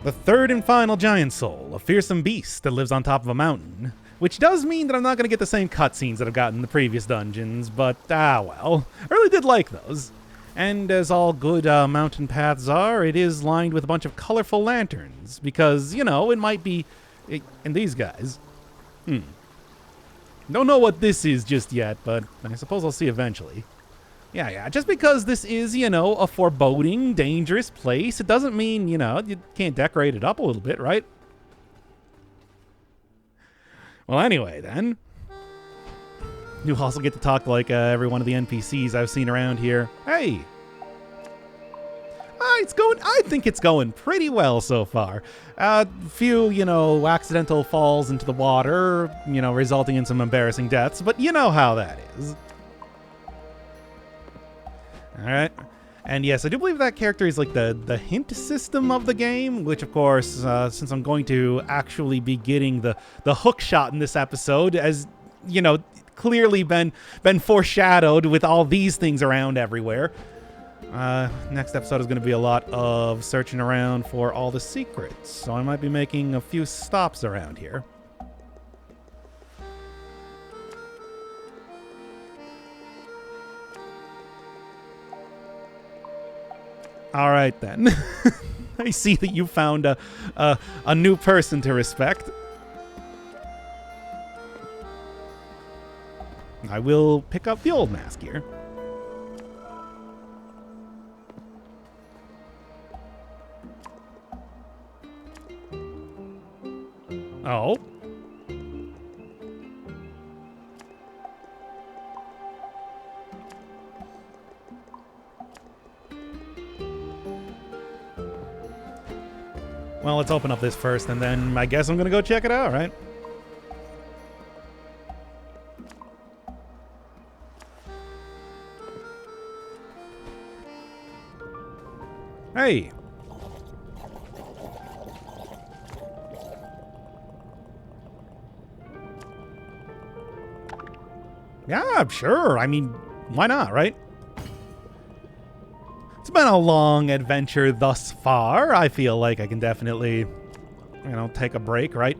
The third and final giant soul, a fearsome beast that lives on top of a mountain. Which does mean that I'm not going to get the same cutscenes that I've gotten in the previous dungeons, but well. I really did like those. And as all good mountain paths are, it is lined with a bunch of colorful lanterns, because, you know, it might be... and these guys. Don't know what this is just yet, but I suppose I'll see eventually. Yeah, just because this is, you know, a foreboding, dangerous place, it doesn't mean, you know, you can't decorate it up a little bit, right? Well, anyway, then. You also get to talk to, like, every one of the NPCs I've seen around here. Hey! I think it's going pretty well so far. Few, you know, accidental falls into the water, you know, resulting in some embarrassing deaths, but you know how that is. Alright. And yes, I do believe that character is like the hint system of the game, which of course, since I'm going to actually be getting the hook shot in this episode, as, you know, clearly been foreshadowed with all these things around everywhere. Next episode is going to be a lot of searching around for all the secrets, so I might be making a few stops around here. All right, then. I see that you found a new person to respect. I will pick up the old mask here. Oh. Well, let's open up this first, and then I guess I'm gonna go check it out, right? Hey! Yeah, sure. I mean, why not, right? It's been a long adventure thus far. I feel like I can definitely, you know, take a break, right?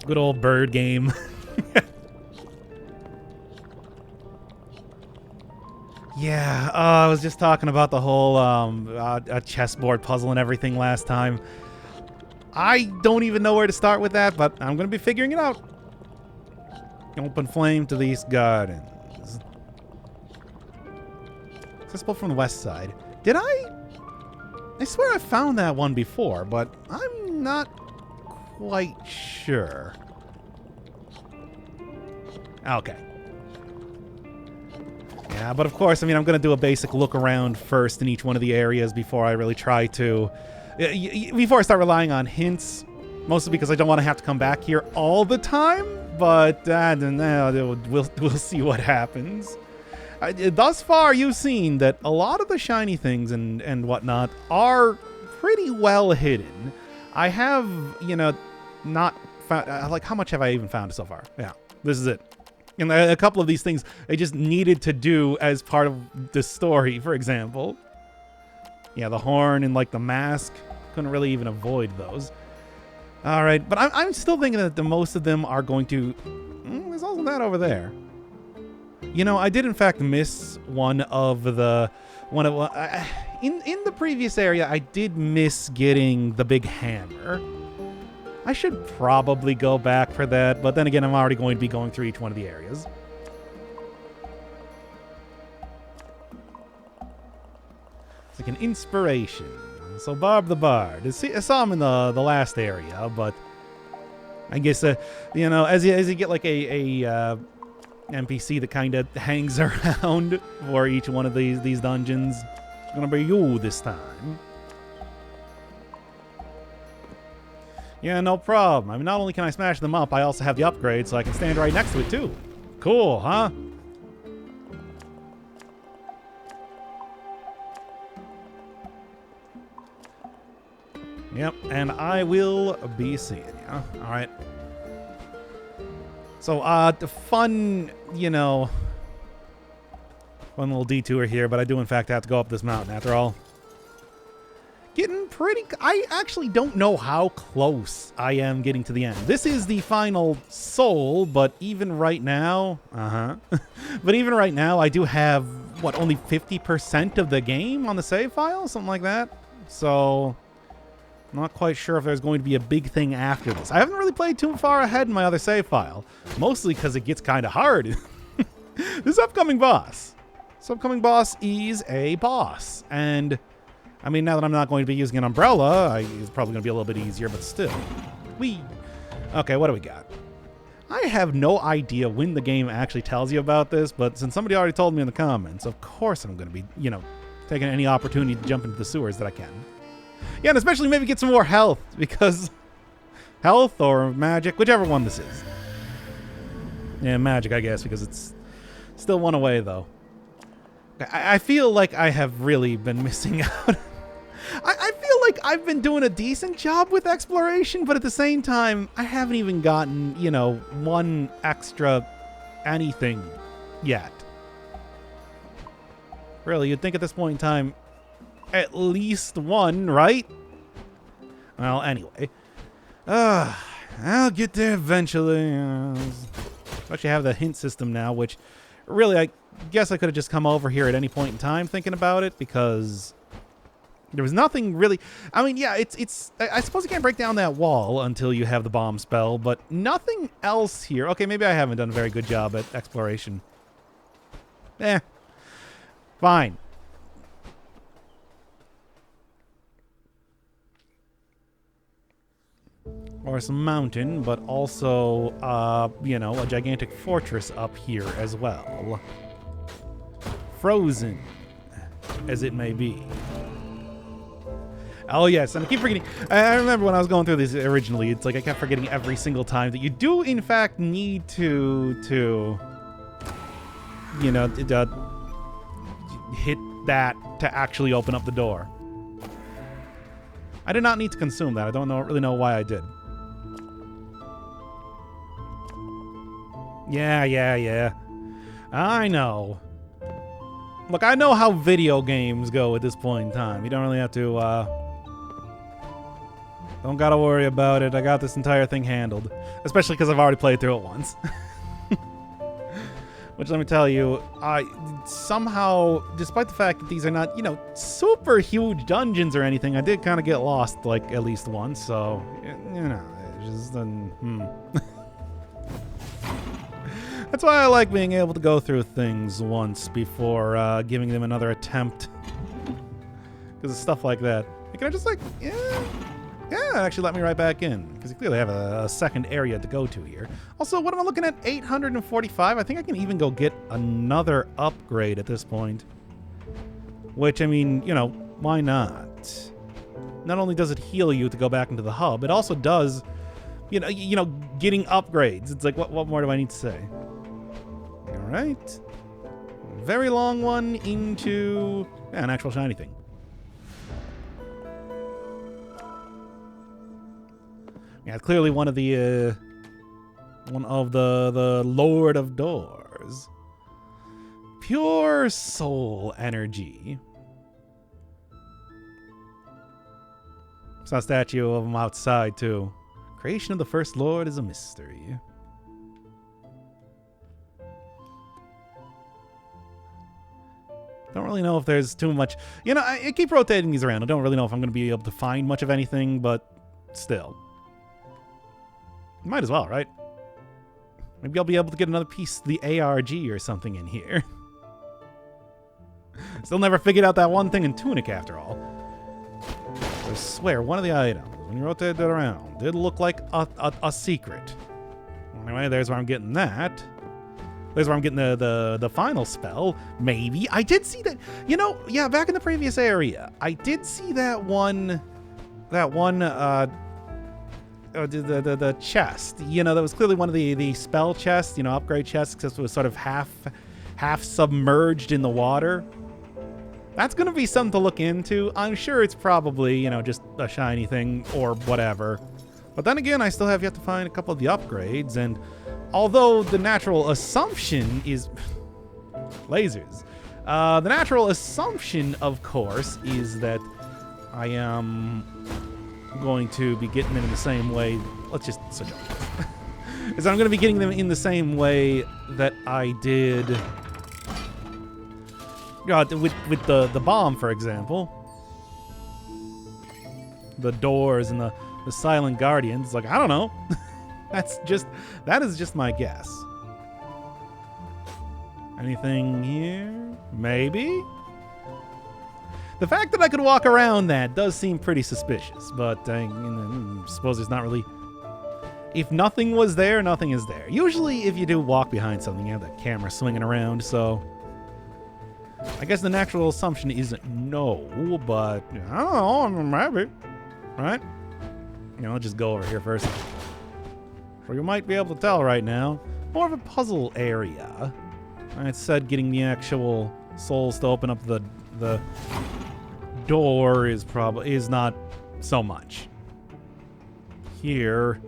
Good old bird game. Yeah, I was just talking about the whole a chessboard puzzle and everything last time. I don't even know where to start with that, but I'm going to be figuring it out. Open flame to these gardens. Accessible from the west side. Did I swear I found that one before, but I'm not quite sure. Okay. Yeah, but of course, I mean, I'm going to do a basic look around first in each one of the areas before I really try to... Before I start relying on hints, mostly because I don't want to have to come back here all the time, but I don't know, we'll see what happens. Thus far, you've seen that a lot of the shiny things and whatnot are pretty well hidden. I have, you know, not found... like, how much have I even found so far? Yeah, this is it. And a couple of these things I just needed to do as part of the story, for example. Yeah, the horn and, like, the mask. Couldn't really even avoid those. All right, but I'm still thinking that the most of them are going to... there's also that over there. You know, I did, in fact, miss one of the... in the previous area, I did miss getting the big hammer. I should probably go back for that, but then again, I'm already going to be going through each one of the areas. It's like an inspiration. So Barb the Bard. I saw him in the last area, but I guess you know, as you get like a NPC that kind of hangs around for each one of these dungeons, it's gonna be you this time. Yeah, no problem. I mean, not only can I smash them up, I also have the upgrade, so I can stand right next to it too. Cool, huh? Yep, and I will be seeing you. All right. So, the fun, you know, fun little detour here, but I do in fact have to go up this mountain after all. Getting pretty... I actually don't know how close I am getting to the end. This is the final soul, but even right now... but even right now, I do have, what, only 50% of the game on the save file? Something like that. So, I'm not quite sure if there's going to be a big thing after this. I haven't really played too far ahead in my other save file. Mostly because it gets kind of hard. This upcoming boss is a boss. And... I mean, now that I'm not going to be using an umbrella, it's probably going to be a little bit easier, but still. Okay, what do we got? I have no idea when the game actually tells you about this, but since somebody already told me in the comments, of course I'm going to be, you know, taking any opportunity to jump into the sewers that I can. Yeah, and especially maybe get some more health, because health or magic, whichever one this is. Yeah, magic, I guess, because it's still one away, though. I feel like I have really been missing out. I feel like I've been doing a decent job with exploration, but at the same time, I haven't even gotten, you know, one extra anything yet. Really, you'd think at this point in time, at least one, right? Well, anyway. I'll get there eventually. I actually have the hint system now, which really, I guess I could have just come over here at any point in time thinking about it, because there was nothing really... I mean, yeah, I suppose you can't break down that wall until you have the bomb spell, but nothing else here. Okay, maybe I haven't done a very good job at exploration. Fine. Or some mountain, but also, you know, a gigantic fortress up here as well. Frozen, as it may be. Oh, yes, and I keep forgetting. I remember when I was going through this originally, it's like I kept forgetting every single time that you do, in fact, need to you know, hit that to actually open up the door. I did not need to consume that. I don't really know why I did. Yeah. I know. Look, I know how video games go at this point in time. You don't really have to, don't gotta worry about it. I got this entire thing handled. Especially because I've already played through it once. Which, let me tell you, I somehow, despite the fact that these are not, you know, super huge dungeons or anything, I did kind of get lost, like, at least once, so, you know, it just doesn't, That's why I like being able to go through things once before giving them another attempt. Because of stuff like that. Can I just, like, actually let me right back in, because you clearly have a second area to go to here. Also, what am I looking at? 845? I think I can even go get another upgrade at this point. Which, I mean, you know, why not? Not only does it heal you to go back into the hub, it also does, you know, getting upgrades. It's like, what more do I need to say? All right. Very long one into an actual shiny thing. Yeah, clearly one of the Lord of Doors. Pure soul energy. Saw a statue of him outside too. Creation of the first Lord is a mystery. Don't really know if there's too much. You know, I keep rotating these around. I don't really know if I'm going to be able to find much of anything, but still. Might as well, right? Maybe I'll be able to get another piece of the ARG or something in here. Still never figured out that one thing in Tunic after all. I swear, one of the items, when you rotate that around, did look like a secret. Anyway, there's where I'm getting that. There's where I'm getting the final spell. Maybe. I did see that. You know, yeah, back in the previous area, I did see that one, the chest, you know, that was clearly one of the spell chests, you know, upgrade chests, except it was sort of half submerged in the water. That's going to be something to look into. I'm sure it's probably, you know, just a shiny thing or whatever. But then again, I still have yet to find a couple of the upgrades, and Although the natural assumption is lasers. The natural assumption, of course, is that I am going to be getting them in the same way. Let's just switch up. Is I'm going to be getting them in the same way that I did with the bomb, for example. The doors and the silent guardians. Like, I don't know. That is just my guess. Anything here? Maybe? The fact that I could walk around that does seem pretty suspicious, but I suppose there's not really... If nothing was there, nothing is there. Usually, if you do walk behind something, you have that camera swinging around, so... I guess the natural assumption isn't no, but... I don't know, maybe. Right? I'll just go over here first. So you might be able to tell right now. More of a puzzle area. I said getting the actual souls to open up the door is not so much. Here,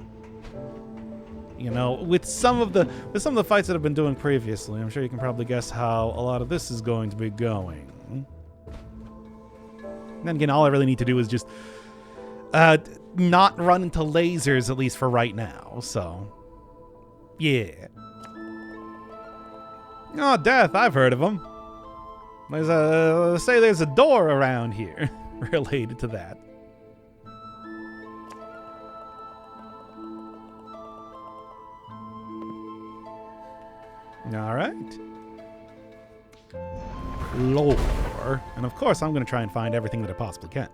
with some of the fights that I've been doing previously, I'm sure you can probably guess how a lot of this is going to be going. And then again, all I really need to do is just not run into lasers, at least for right now. So, yeah. Oh, Death, I've heard of them. There's a door around here related to that. All right. Lore. And of course, I'm going to try and find everything that I possibly can.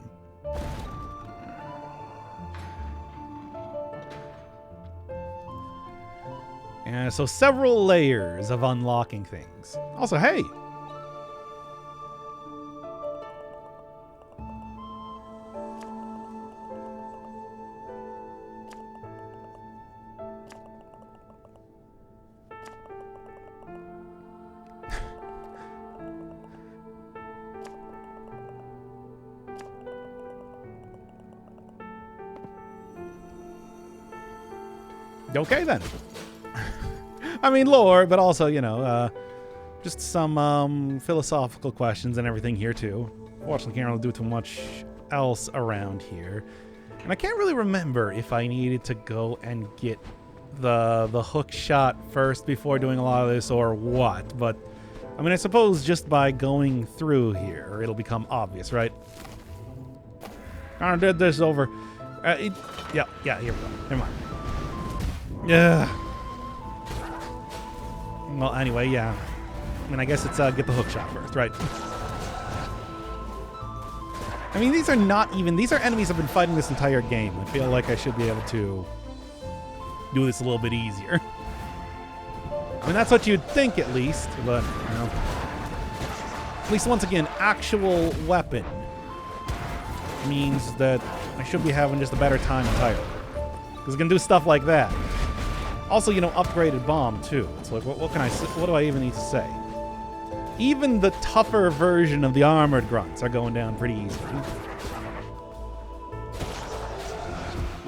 So several layers of unlocking things. Also, hey! Okay, then. I mean, lore, but also, just some philosophical questions and everything here, too. Fortunately, can't really do too much else around here. And I can't really remember if I needed to go and get the hook shot first before doing a lot of this or what. But, I mean, I suppose just by going through here, it'll become obvious, right? I did this over... yeah, here we go. Never mind. Yeah. Well, anyway, yeah. I mean, I guess it's get the hook shot first, right? I mean, these are enemies I've been fighting this entire game. I feel like I should be able to do this a little bit easier. I mean, that's what you'd think, at least, but, at least, once again, actual weapon means that I should be having just a better time entirely. Because it can do stuff like that. Also, upgraded bomb, too. It's like, what do I even need to say? Even the tougher version of the armored grunts are going down pretty easily.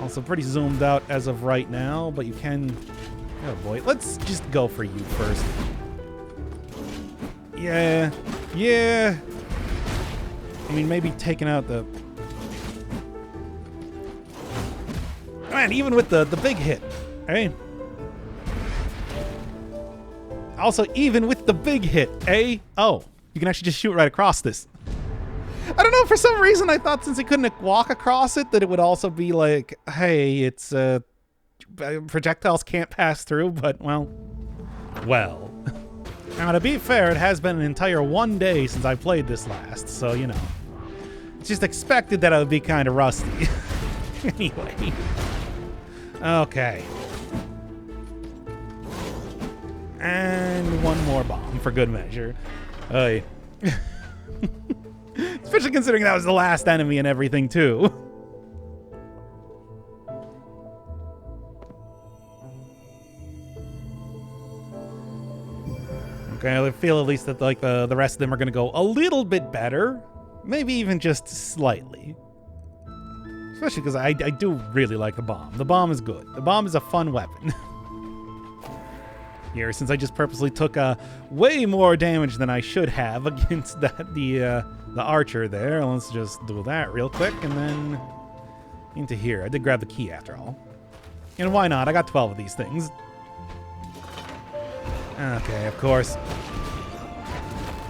Also pretty zoomed out as of right now, but you can... Oh boy, let's just go for you first. Yeah. I mean, maybe taking out the... Man, even with the big hit, eh? Also, even with the big hit, eh? Oh, you can actually just shoot right across this. I don't know, for some reason I thought since he couldn't walk across it that it would also be like, hey, it's, projectiles can't pass through, but, well. Now, to be fair, it has been an entire 1 day since I played this last, so, it's just expected that I would be kind of rusty. Anyway. Okay. And one more bomb for good measure. Oh, yeah. Especially considering that was the last enemy and everything, too. Okay, I feel at least that like the rest of them are going to go a little bit better. Maybe even just slightly. Especially because I do really like the bomb. The bomb is good. The bomb is a fun weapon. here, since I just purposely took way more damage than I should have against the archer there. Let's just do that real quick, and then into here. I did grab the key after all. And why not? I got 12 of these things. Okay, of course.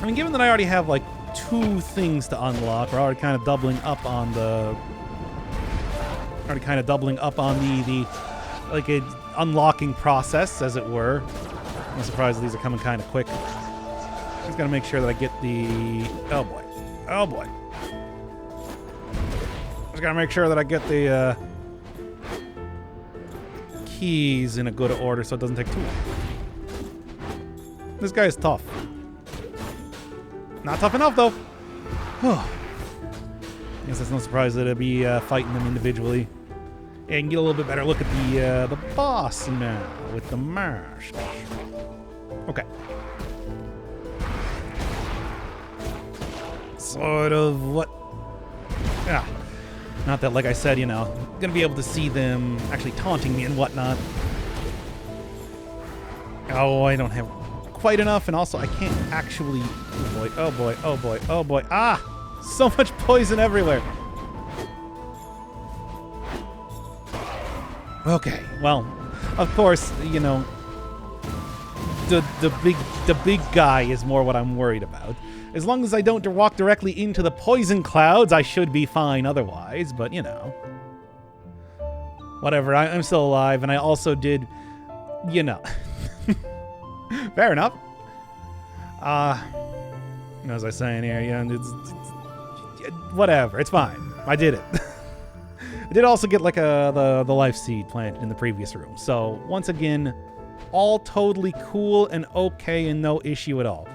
I mean, given that I already have, like, 2 things to unlock, we're already kind of doubling up on the... like, a unlocking process, as it were. I'm surprised these are coming kind of quick. Just gotta make sure that I get the... Oh, boy. Oh, boy. Just gotta make sure that I get the, keys in a good order so it doesn't take too long. This guy is tough. Not tough enough, though. Guess it's no surprise that I'd be fighting them individually. And get a little bit better look at the boss now with the mask. Okay. Sort of what... Yeah. Not that, like I said, you know, I'm gonna be able to see them actually taunting me and whatnot. Oh, I don't have quite enough, and also I can't actually... Oh boy, oh boy, oh boy, oh boy. Ah! So much poison everywhere. Okay, well, of course, you know, the big guy is more what I'm worried about. As long as I don't walk directly into the poison clouds, I should be fine otherwise, but, you know. Whatever, I'm still alive, and I also did, you know. Fair enough. As I was saying here, yeah, whatever, it's fine. I did it. I did also get like the life seed planted in the previous room. So once again, all totally cool and okay and no issue at all.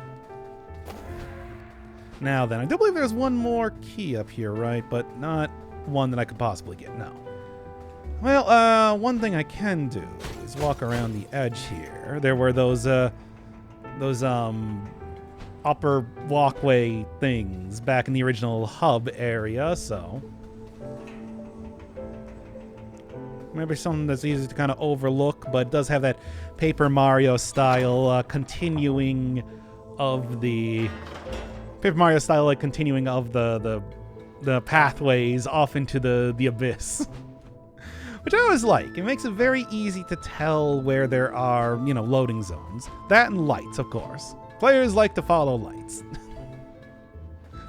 Now then, I do believe there's one more key up here, right? But not one that I could possibly get, no. Well, one thing I can do is walk around the edge here. There were those upper walkway things back in the original hub area, so... maybe something that's easy to kind of overlook, but does have that Paper Mario style continuing of the pathways off into the abyss, which I always like. It makes it very easy to tell where there are, you know, loading zones. That and lights, of course. Players like to follow lights,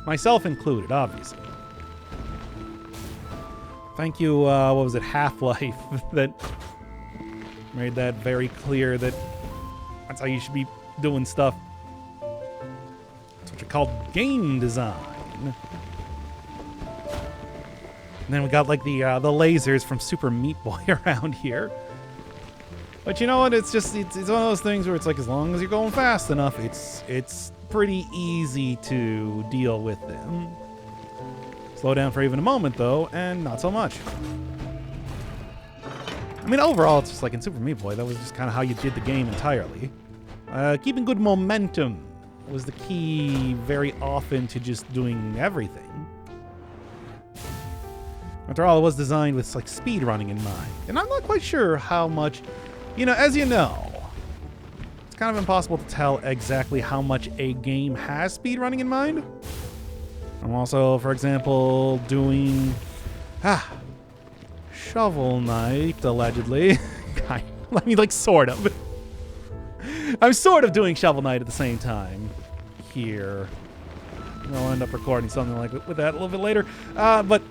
myself included, obviously. Thank you, what was it, Half-Life, that made that very clear that that's how you should be doing stuff. That's what you call game design. And then we got like the lasers from Super Meat Boy around here. But you know what? It's just it's one of those things where it's like as long as you're going fast enough, it's pretty easy to deal with them. Slow down for even a moment, though, and not so much. I mean, overall, it's just like in Super Meat Boy, that was just kind of how you did the game entirely. Keeping good momentum was the key very often to just doing everything. After all, it was designed with, like, speed running in mind. And I'm not quite sure how much... You know, as you know, it's kind of impossible to tell exactly how much a game has speed running in mind. I'm also, for example, doing Shovel Knight, allegedly. I mean, like, sort of. I'm sort of doing Shovel Knight at the same time here. I'll end up recording something like with that a little bit later. But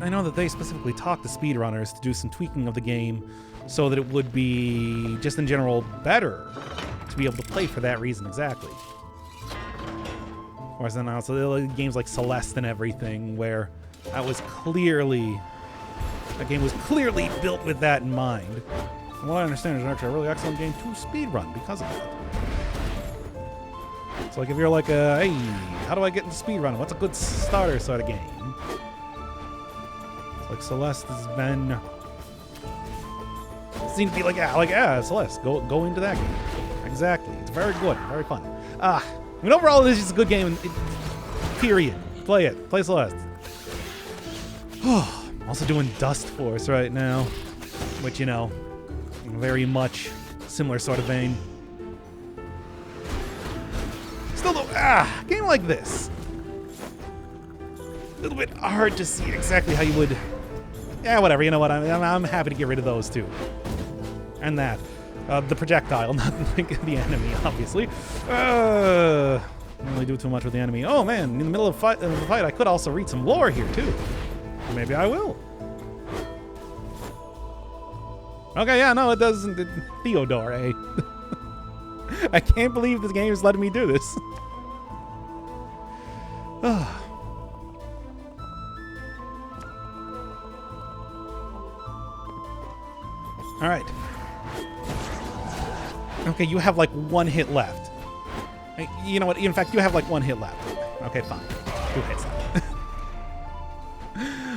I know that they specifically talked to speedrunners to do some tweaking of the game so that it would be, just in general, better to be able to play for that reason exactly. Whereas then also games like Celeste and everything, where that game was clearly built with that in mind. From what I understand, it's actually a really excellent game to speedrun because of that. It's like if you're like, hey, how do I get into speedrunning? What's a good starter sort of game? It's like Celeste has been... It seemed to be like, Celeste, go into that game. Exactly. It's very good, very fun. I mean, overall, this is a good game, period. Play it. Play Celeste. I'm also doing Dust Force right now, which, you know, very much similar sort of vein. Still though, game like this. A little bit hard to see exactly how you would... Yeah, whatever, you know what, I'm happy to get rid of those too. And that. The projectile, not like the enemy, obviously. Don't really do too much with the enemy. Oh man, in the middle of the fight, I could also read some lore here too. Maybe I will. Okay, yeah, no, it doesn't. Theodore, eh? I can't believe this game is letting me do this. All right. Okay, you have like 1 hit left. You know what? In fact, you have like 1 hit left. Okay, fine. 2 hits left.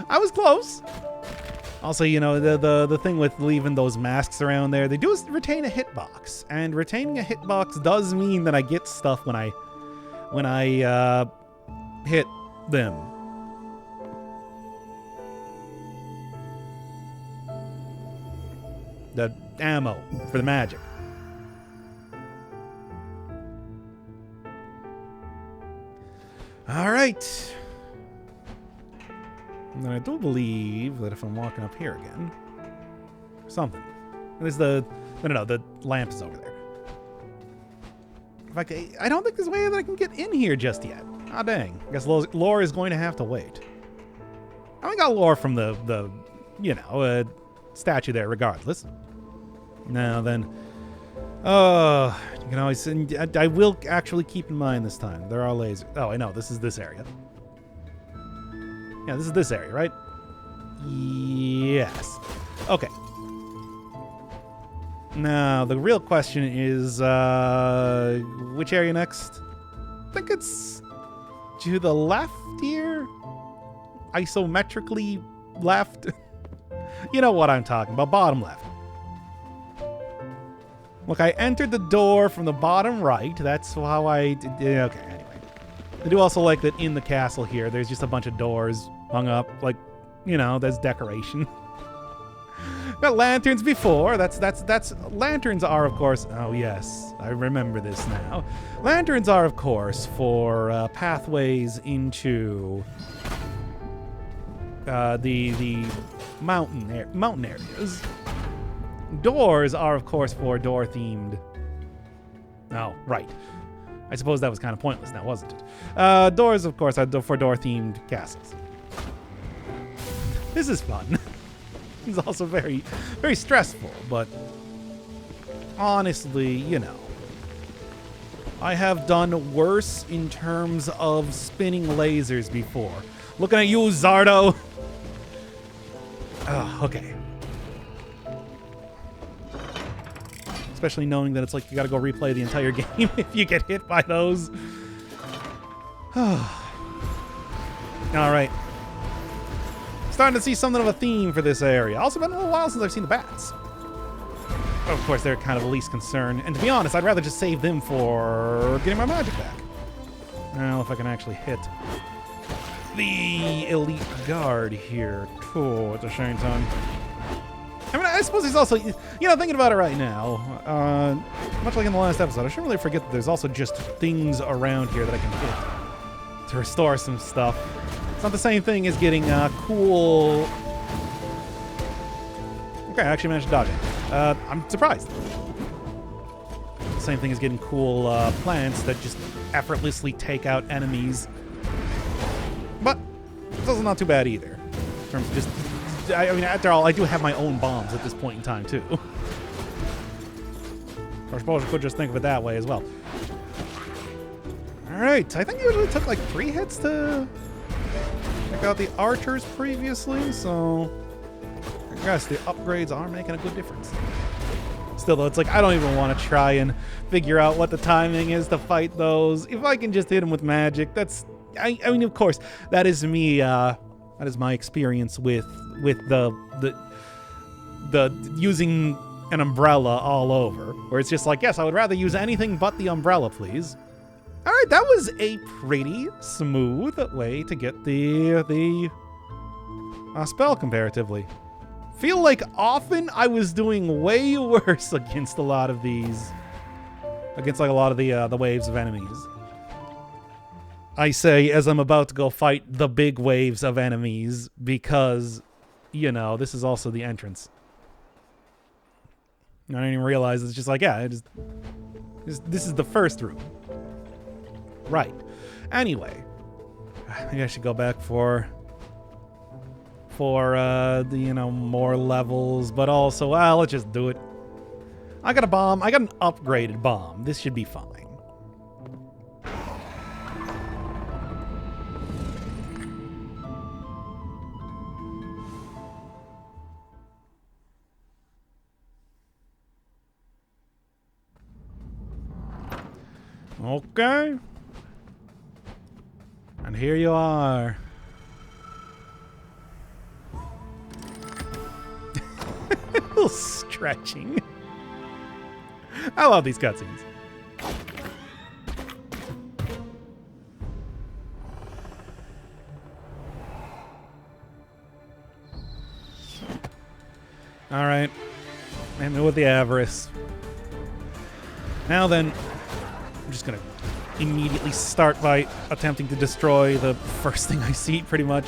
I was close. Also, you know, the thing with leaving those masks around there, they do retain a hitbox, and retaining a hitbox does mean that I get stuff when I hit them. The ammo for the magic. All right. And then I do believe that if I'm walking up here again, something. There's the... No, the lamp is over there. In fact, I don't think there's a way that I can get in here just yet. Ah, dang. I guess lore is going to have to wait. I got lore from the statue there regardless. Now then... you can always... I will actually keep in mind this time. There are lasers. Oh, I know. This is this area. Yeah, this is this area, right? Yes. Okay. Now, the real question is, which area next? I think it's to the left here? Isometrically left? You know what I'm talking about. Bottom left. Look, I entered the door from the bottom right. That's how I did. Okay, anyway. I do also like that in the castle here, there's just a bunch of doors hung up. Like, you know, there's decoration. Got lanterns before. That's lanterns are, of course. Oh, yes. I remember this now. Lanterns are, of course, for pathways into the mountain areas. Doors are, of course, for door-themed... Oh, right. I suppose that was kind of pointless now, wasn't it? Doors, of course, are for door-themed castles. This is fun. It's also very, very stressful, but... honestly, you know... I have done worse in terms of spinning lasers before. Looking at you, Zardo! Okay. Especially knowing that it's like you gotta go replay the entire game if you get hit by those. Alright. Starting to see something of a theme for this area. Also been a little while since I've seen the bats. Of course, they're kind of the least concern. And to be honest, I'd rather just save them for getting my magic back. Well, if I can actually hit the elite guard here too at the same time. I mean, I suppose there's also, you know, thinking about it right now, much like in the last episode, I shouldn't really forget that there's also just things around here that I can hit to restore some stuff. It's not the same thing as getting cool... Okay, I actually managed to dodge it. I'm surprised. Same thing as getting cool plants that just effortlessly take out enemies. But it's also not too bad either. In terms of just... I mean, after all, I do have my own bombs at this point in time, too. Or I suppose I could just think of it that way as well. Alright, I think it usually took like 3 hits to take out the archers previously, so... I guess the upgrades are making a good difference. Still, though, it's like I don't even want to try and figure out what the timing is to fight those. If I can just hit them with magic, that's... I mean, of course, that is me, that is my experience with the using an umbrella all over, where it's just like, yes, I would rather use anything but the umbrella, please. All right, that was a pretty smooth way to get the spell comparatively. Feel like often I was doing way worse against a lot of these. Against like a lot of the waves of enemies. I say as I'm about to go fight the big waves of enemies because, you know, this is also the entrance. I didn't even realize it's just like, yeah, this is the first room. Right. Anyway, maybe I should go back for the, you know, more levels, but also, well, let's just do it. I got a bomb. I got an upgraded bomb. This should be fine. Okay. And here you are. A little stretching. I love these cutscenes. All right. And with the avarice. Now then, I'm just going to immediately start by attempting to destroy the first thing I see, pretty much.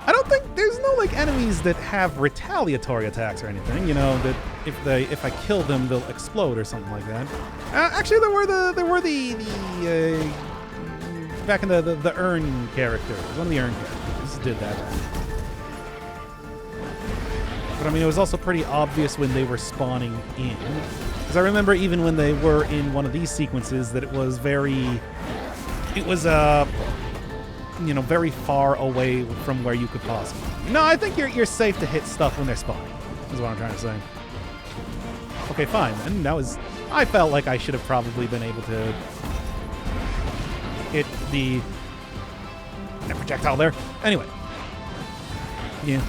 I don't think there's no like enemies that have retaliatory attacks or anything. You know that if I kill them, they'll explode or something like that. Actually, there were the back in the Urn characters. One of the Urn characters did that. But I mean, it was also pretty obvious when they were spawning in, because I remember even when they were in one of these sequences that it was you know, very far away from where you could possibly. No, I think you're safe to hit stuff when they're spawning, is what I'm trying to say. Okay, fine. And that was... I felt like I should have probably been able to hit that projectile there. Anyway. Yeah.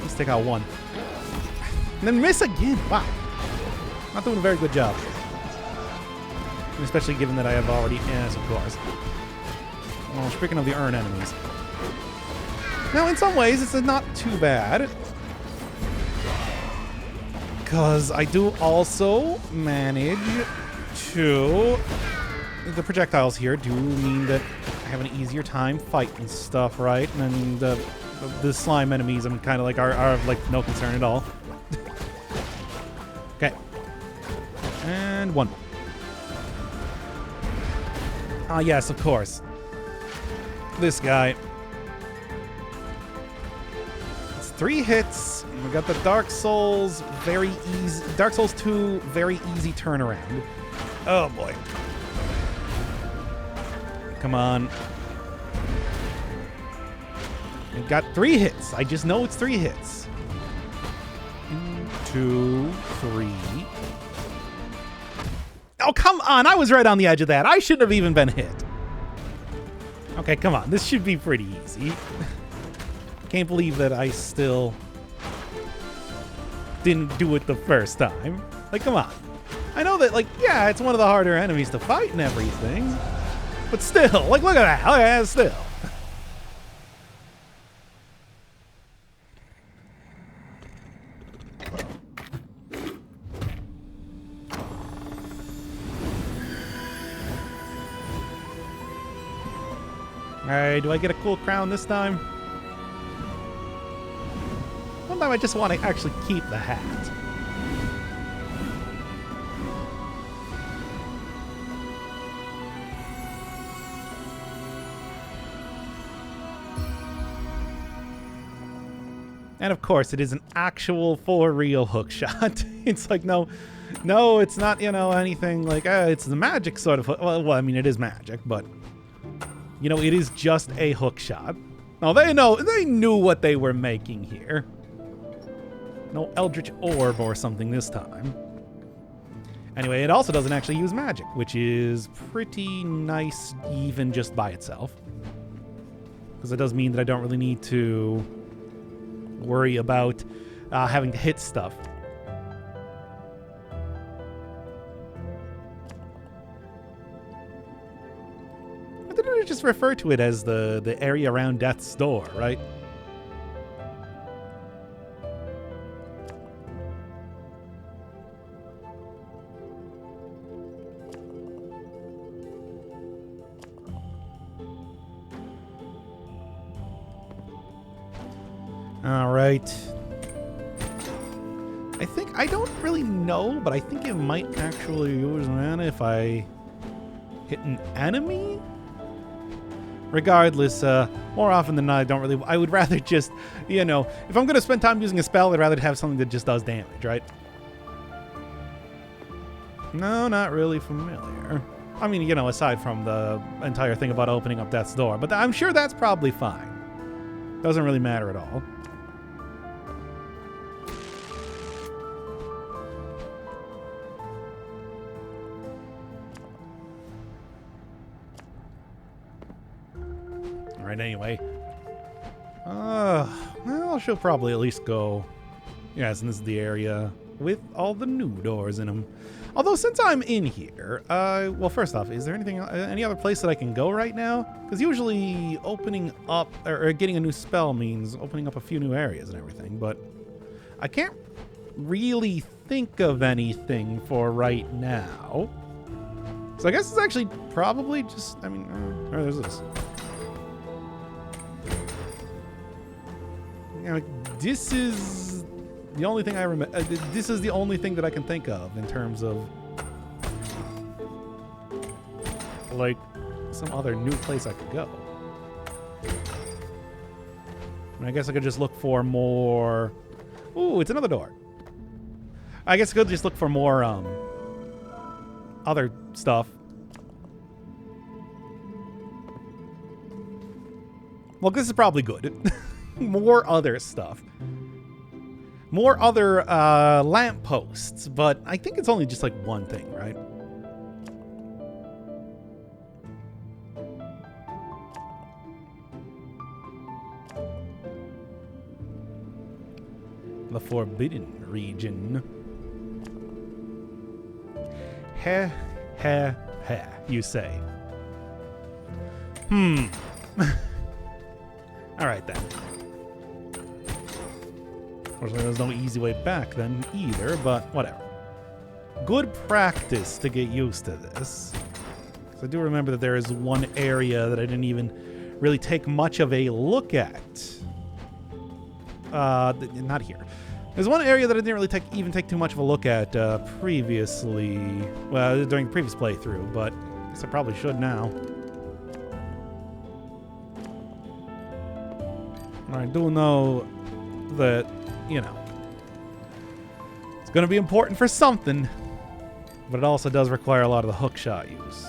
Let's take out one. And then miss again. Wow. Not doing a very good job. Especially given that I have already... Yes, of course. Well, speaking of the Urn enemies. Now, in some ways, it's not too bad. Because I do also manage to... The projectiles here do mean that I have an easier time fighting stuff, right? And the slime enemies, I'm kind of like, are like no concern at all. Okay. And one more. Ah, yes, of course. This guy. It's 3 hits. We got the Dark Souls, very easy. Dark Souls 2, very easy turnaround. Oh boy. Come on. We got 3 hits. I just know it's 3 hits. 2, 3. Oh, come on. I was right on the edge of that. I shouldn't have even been hit. Okay, come on. This should be pretty easy. Can't believe that I still didn't do it the first time. Like, come on. I know that, like, yeah, it's one of the harder enemies to fight and everything. But still, like, look at that. Look at that, still. Alright, do I get a cool crown this time? One time I just want to actually keep the hat. And of course, it is an actual for real hook shot. It's like, no, it's not, you know, anything like, it's the magic sort of hook. Well, I mean, it is magic, but... You know, it is just a hook shot. Oh, they knew what they were making here. No Eldritch Orb or something this time. Anyway, it also doesn't actually use magic, which is pretty nice even just by itself. Because it does mean that I don't really need to worry about having to hit stuff. Just refer to it as the area around Death's Door, right? All right. I don't really know, but I think it might actually use mana if I hit an enemy. Regardless, more often than not, I would rather just, if I'm going to spend time using a spell, I'd rather have something that just does damage, right? No, not really familiar. I mean, aside from the entire thing about opening up Death's Door, but I'm sure that's probably fine. Doesn't really matter at all. Alright, anyway. Well, she'll probably at least go... Yes, and this is the area with all the new doors in them. Although, since I'm in here, well, first off, is there any other place that I can go right now? Because usually opening up, or getting a new spell means opening up a few new areas and everything, but I can't really think of anything for right now. So I guess it's actually probably just, there's this. This is the only thing I remember. This is the only thing that I can think of in terms of like some other new place I could go. I guess I could just look for more. Ooh, it's another door. I guess I could just look for more other stuff. Well, this is probably good. More other stuff. More other lampposts, but I think it's only just like one thing, right? The Forbidden Region. Heh, heh, heh, you say. Alright then. Unfortunately, there's no easy way back then either, but whatever. Good practice to get used to this. I do remember that there is one area that I didn't even really take much of a look at. Not here. There's one area that I didn't really take too much of a look at previously. Well, during the previous playthrough, but I guess I probably should now. I do know that, it's going to be important for something, but it also does require a lot of the hookshot use.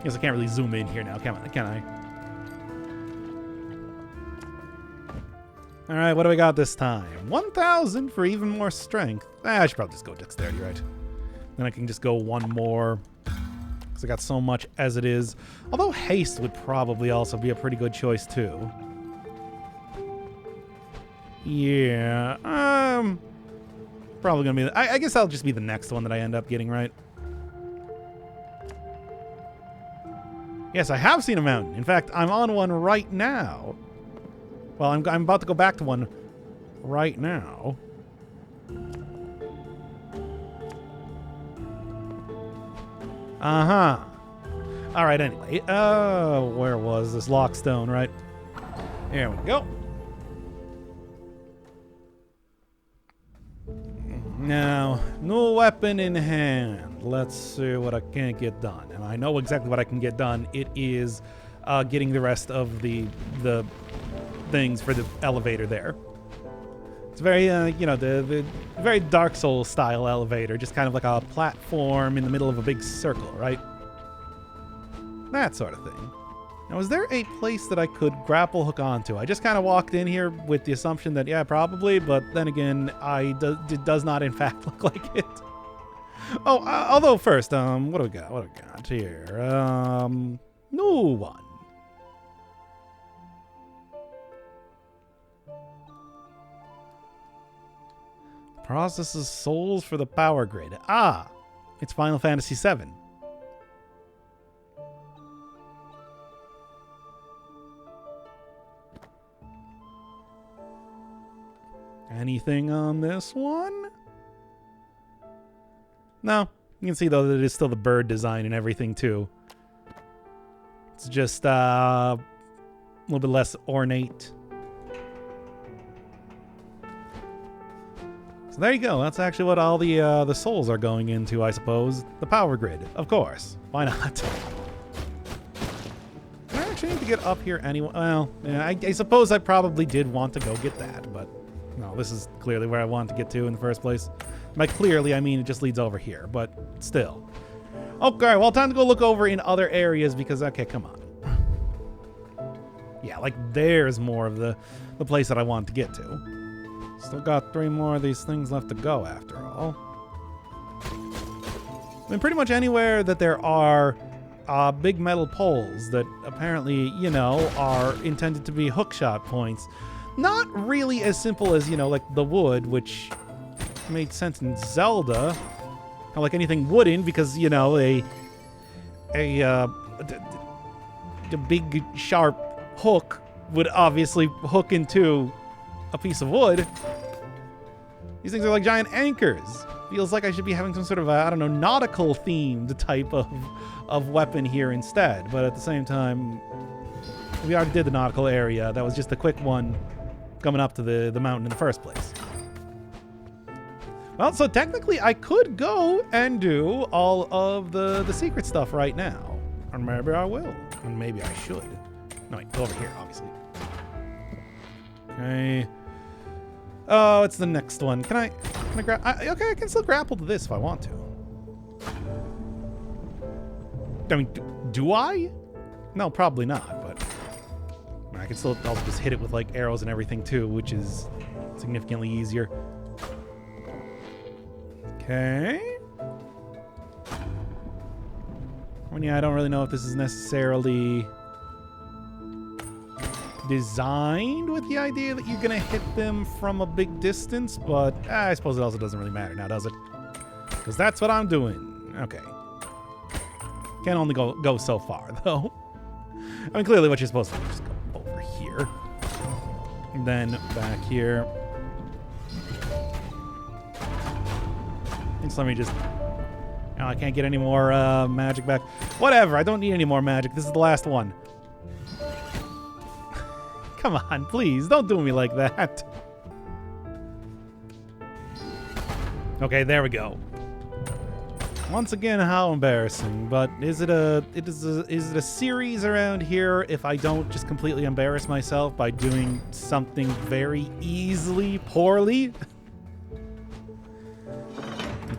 Guess I can't really zoom in here now, can I? Alright, what do we got this time? 1,000 for even more strength. I should probably just go dexterity, right? Then I can just go one more. I got so much as it is. Although haste would probably also be a pretty good choice too. Yeah, probably gonna be. I guess that'll just be the next one that I end up getting, right? Yes, I have seen a mountain. In fact, I'm on one right now. Well, I'm about to go back to one right now. Uh-huh. Alright, anyway. Where was this lockstone, right? Here we go. Now, no weapon in hand. Let's see what I can get done. And I know exactly what I can get done. It is getting the rest of the things for the elevator there. It's very, the very Dark Souls style elevator, just kind of like a platform in the middle of a big circle, right? That sort of thing. Now, is there a place that I could grapple hook onto? I just kind of walked in here with the assumption that, yeah, probably, but then again, it does not, in fact, look like it. Oh, although first, what do we got? What do we got here? New one. Processes souls for the power grid. Ah, it's Final Fantasy VII. Anything on this one? No. You can see, though, that it is still the bird design and everything, too. It's just a little bit less ornate. So there you go. That's actually what all the souls are going into, I suppose. The power grid, of course. Why not? I actually need to get up here anyway. Well, yeah, I suppose I probably did want to go get that, but no, this is clearly where I wanted to get to in the first place. By clearly, I mean it just leads over here, but still. Okay, well, time to go look over in other areas because, okay, come on. Yeah, like there's more of the place that I want to get to. Still got 3 more of these things left to go after all. I mean, pretty much anywhere that there are big metal poles that apparently, you know, are intended to be hookshot points. Not really as simple as, you know, like the wood, which made sense in Zelda. Not like anything wooden, because, you know, a big sharp hook would obviously hook into a piece of wood. These things are like giant anchors. Feels like I should be having some sort of, I don't know, nautical themed type of weapon here instead. But at the same time, we already did the nautical area. That was just a quick one coming up to the mountain in the first place. Well, so technically I could go and do all of the secret stuff right now. Or maybe I will. And maybe I should. No, wait, go over here, obviously. Okay. Oh, it's the next one. Can I grab? Okay, I can still grapple to this if I want to. I mean, do I? No, probably not, but I can still also just hit it with like arrows and everything too, which is significantly easier. Okay. I mean, yeah, I don't really know if this is necessarily designed with the idea that you're gonna hit them from a big distance, but I suppose it also doesn't really matter now, does it? Because that's what I'm doing. Okay. Can only go so far, though. I mean, clearly what you're supposed to do is just go over here. And then back here. And so let me just... Oh, I can't get any more magic back. Whatever, I don't need any more magic. This is the last one. Come on, please, don't do me like that. Okay, there we go. Once again, how embarrassing. But is it a series around here if I don't just completely embarrass myself by doing something very easily poorly?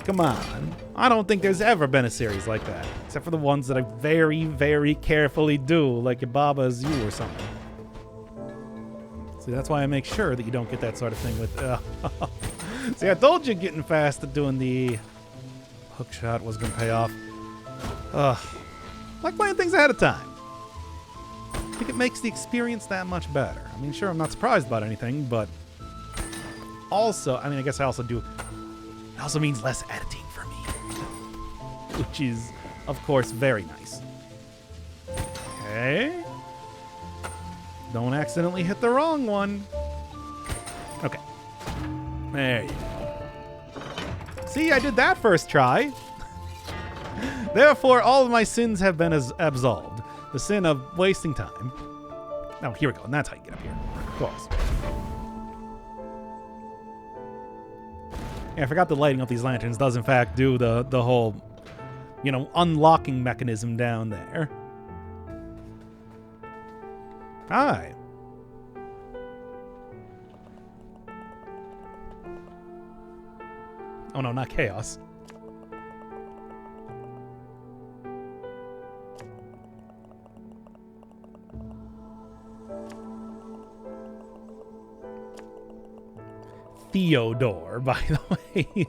Come on. I don't think there's ever been a series like that, except for the ones that I very, very carefully do, like Baba's You or something. See, that's why I make sure that you don't get that sort of thing with... See, I told you getting fast at doing the hookshot was going to pay off. Like playing things ahead of time. I think it makes the experience that much better. I mean, sure, I'm not surprised about anything, but... Also, I mean, I guess I also do... It also means less editing for me. Which is, of course, very nice. Okay. Don't accidentally hit the wrong one. Okay. There you go. See, I did that first try. Therefore, all of my sins have been absolved. The sin of wasting time. Oh, here we go. And that's how you get up here. Of course. Yeah, I forgot that lighting up these lanterns does, in fact, do the whole, you know, unlocking mechanism down there. Hi. Oh no, not chaos. Theodore, by the way.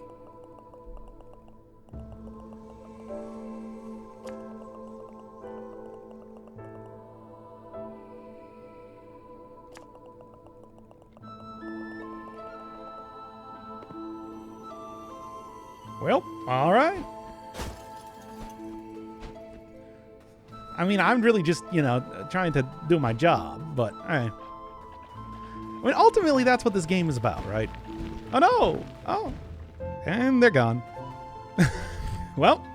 Well, all right. I mean, I'm really just, you know, trying to do my job, but I mean, ultimately, that's what this game is about, right? Oh, no! Oh. And they're gone. Well.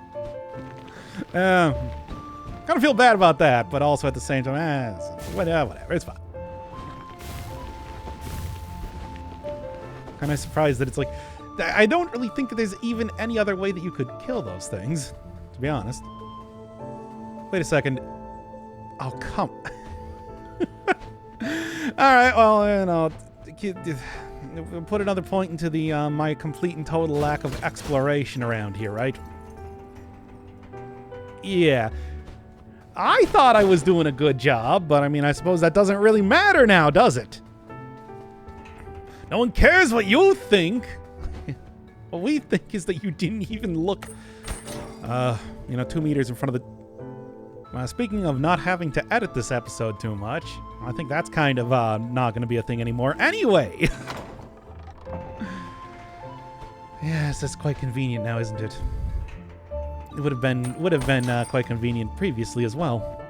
Kind of feel bad about that, but also at the same time, whatever, it's fine. Kind of surprised that it's like, I don't really think that there's even any other way that you could kill those things, to be honest. Wait a second. Oh, come. All right, well, you know, put another point into the my complete and total lack of exploration around here, right? Yeah. I thought I was doing a good job, but I mean, I suppose that doesn't really matter now, does it? No one cares what you think. What we think is that you didn't even look, 2 meters in front of the... speaking of not having to edit this episode too much, I think that's kind of not going to be a thing anymore. Anyway! Yes, that's quite convenient now, isn't it? It would have been quite convenient previously as well.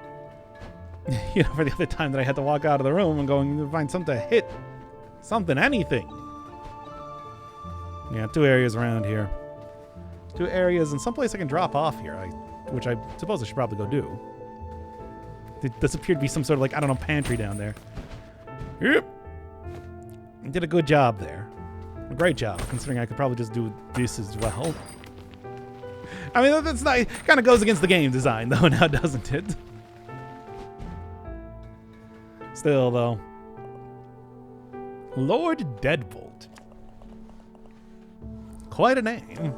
You know, for the other time that I had to walk out of the room and going to find something to hit. Something, anything. Yeah, 2 areas around here. 2 areas and someplace I can drop off here, which I suppose I should probably go do. There does appear to be some sort of, like, I don't know, pantry down there. Yep. You did a good job there. A great job, considering I could probably just do this as well. I mean, that's not... It kind of goes against the game design, though, now, doesn't it? Still, though. Lord Deadbolt. Quite a name.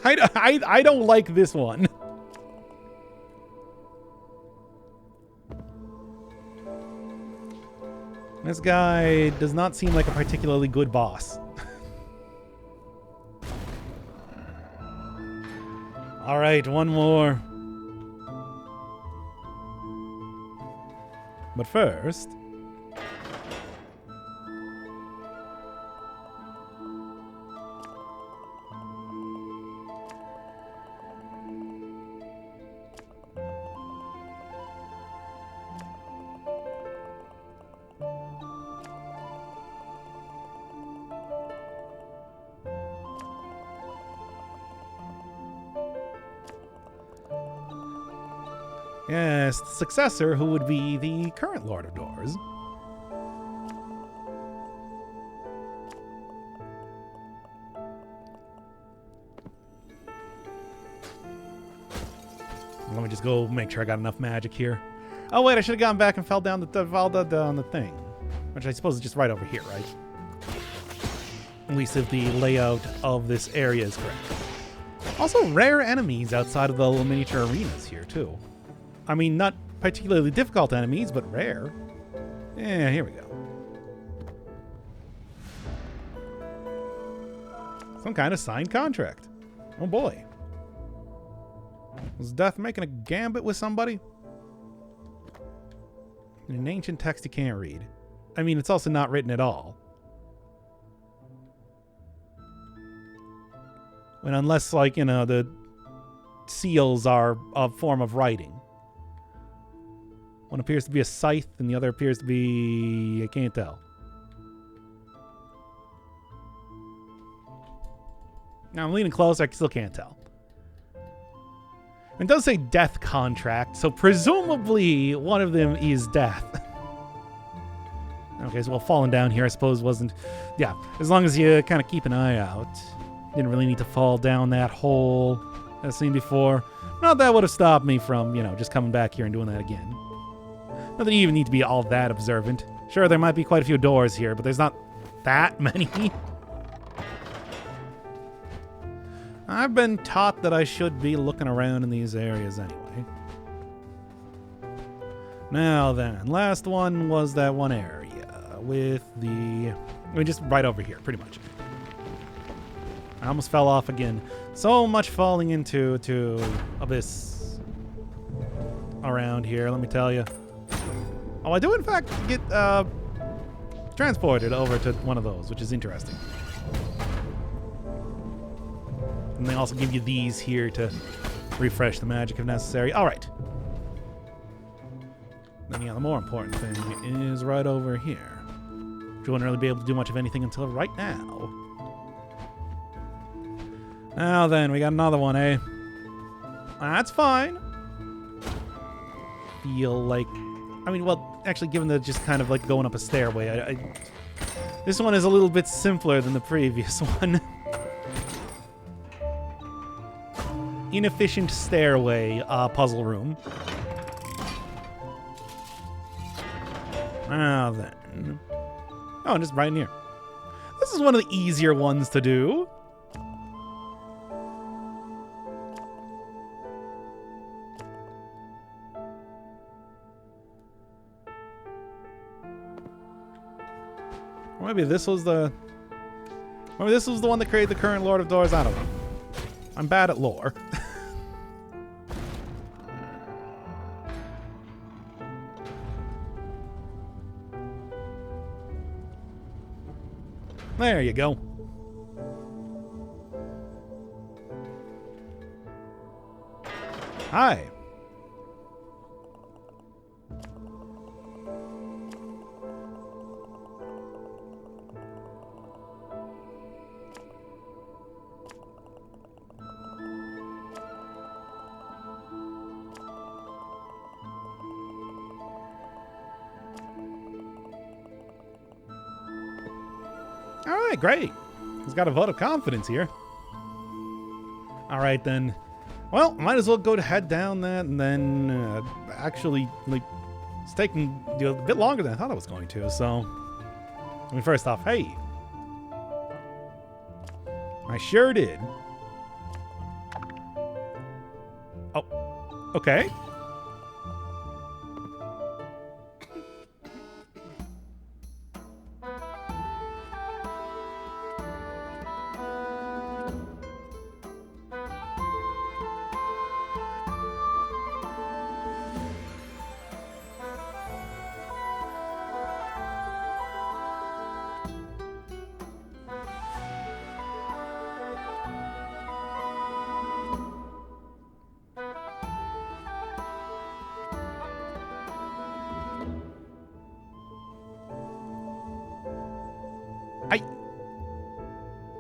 I don't like this one. This guy does not seem like a particularly good boss. All right, one more. But first... Yes, the successor who would be the current Lord of Doors. Let me just go make sure I got enough magic here. Oh wait, I should have gone back and fell down the thing, which I suppose is just right over here, right? At least if the layout of this area is correct. Also, rare enemies outside of the little miniature arenas here too. I mean, not particularly difficult enemies, but rare. Yeah, here we go. Some kind of signed contract. Oh boy. Was Death making a gambit with somebody? In an ancient text you can't read. I mean, it's also not written at all. And unless, like, you know, the seals are a form of writing. One appears to be a scythe, and the other appears to be... I can't tell. Now, I'm leaning close, I still can't tell. It does say death contract, so presumably one of them is death. Okay, so well, falling down here, I suppose, wasn't... Yeah, as long as you kind of keep an eye out. Didn't really need to fall down that hole I've seen before. Not that would have stopped me from, you know, just coming back here and doing that again. Not that you even need to be all that observant. Sure, there might be quite a few doors here, but there's not that many. I've been taught that I should be looking around in these areas anyway. Now then, last one was that one area with the... I mean, just right over here, pretty much. I almost fell off again. So much falling into abyss around here, let me tell you. Oh, I do in fact get transported over to one of those, which is interesting. And they also give you these here to refresh the magic if necessary. All right. Then, yeah, the more important thing is right over here. You won't really be able to do much of anything until right now. Now then, we got another one, eh? That's fine. Feel like... I mean, well, actually, given the just kind of like going up a stairway, this one is a little bit simpler than the previous one. Inefficient stairway puzzle room. Now then. Oh, just right in here. This is one of the easier ones to do. Or maybe this was the... Maybe this was the one that created the current Lord of Doors. I don't know. I'm bad at lore. There you go. Hi. All right, great. He's got a vote of confidence here. All right, then. Well, might as well go to head down that and then actually, like, it's taking a bit longer than I thought it was going to, so. I mean, first off, hey. I sure did. Oh, okay.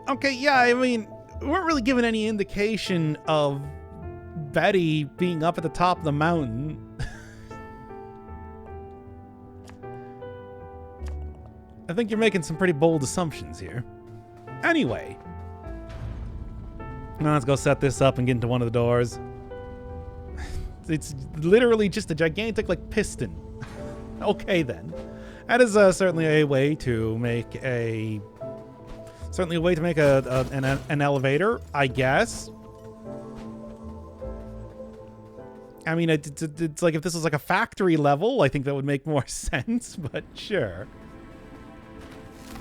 Okay, yeah, I mean, we weren't really given any indication of Betty being up at the top of the mountain. I think you're making some pretty bold assumptions here. Anyway. Now let's go set this up and get into one of the doors. It's literally just a gigantic, like, piston. Okay, then. That is certainly a way to make a... Certainly a way to make an elevator, I guess. I mean, it's like if this was like a factory level, I think that would make more sense, but sure.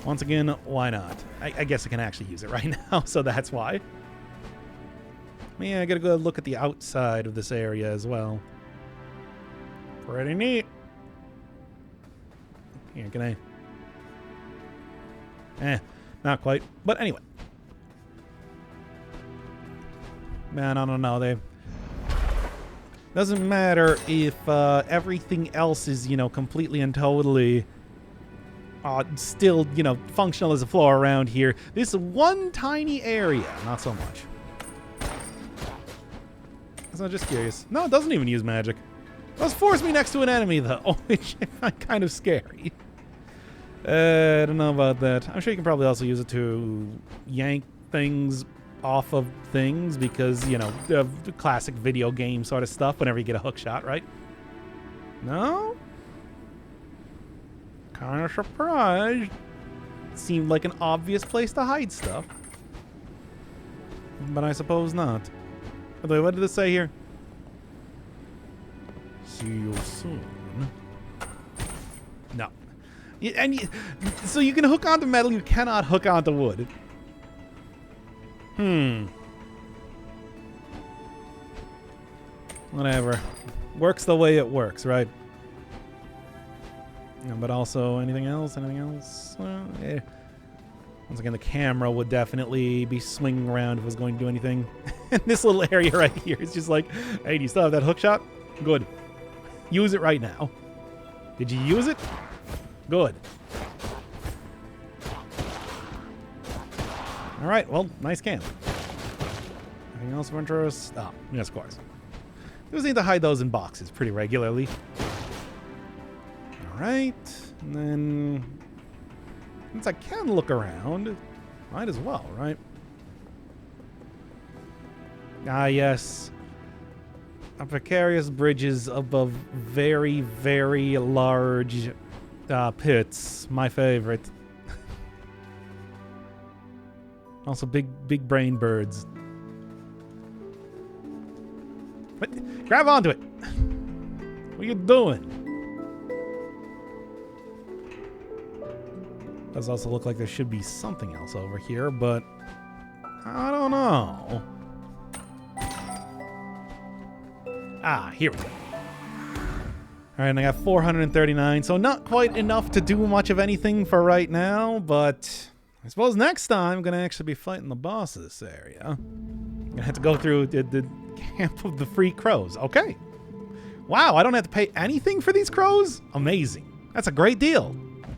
Once again, why not? I guess I can actually use it right now, so that's why. Yeah, I gotta go look at the outside of this area as well. Pretty neat. Here, can I... Not quite. But anyway. Man, I don't know. They... Doesn't matter if everything else is, you know, completely and totally still, you know, functional as a floor around here. This one tiny area, not so much. So I'm just curious. No, it doesn't even use magic. It does force me next to an enemy, though, which I find kind of scary. I don't know about that. I'm sure you can probably also use it to yank things off of things because, you know, the classic video game sort of stuff whenever you get a hook shot, right? No? Kind of surprised. Seemed like an obvious place to hide stuff. But I suppose not. By the way, what did it say here? See you soon. No. So you can hook onto metal, you cannot hook onto wood. Whatever. Works the way it works, right? But also, anything else? Anything else? Well, yeah. Once again, the camera would definitely be swinging around if it was going to do anything. And this little area right here is just like, hey, do you still have that hook shot? Good. Use it right now. Did you use it? Good. All right, well, nice camp. Anything else of interest? Oh, yes, of course. Just need to hide those in boxes pretty regularly. Alright. And then... since I can look around, might as well, right? Ah, yes. Precarious bridges above very, very large pits. My favorite. Also, big brain birds. What? Grab onto it! What are you doing? Does also look like there should be something else over here, but I don't know. Ah, here we go. All right, and I got 439, so not quite enough to do much of anything for right now, but I suppose next time I'm going to actually be fighting the boss of this area. I'm going to have to go through the Camp of the Free Crows. Okay. Wow, I don't have to pay anything for these crows? Amazing. That's a great deal.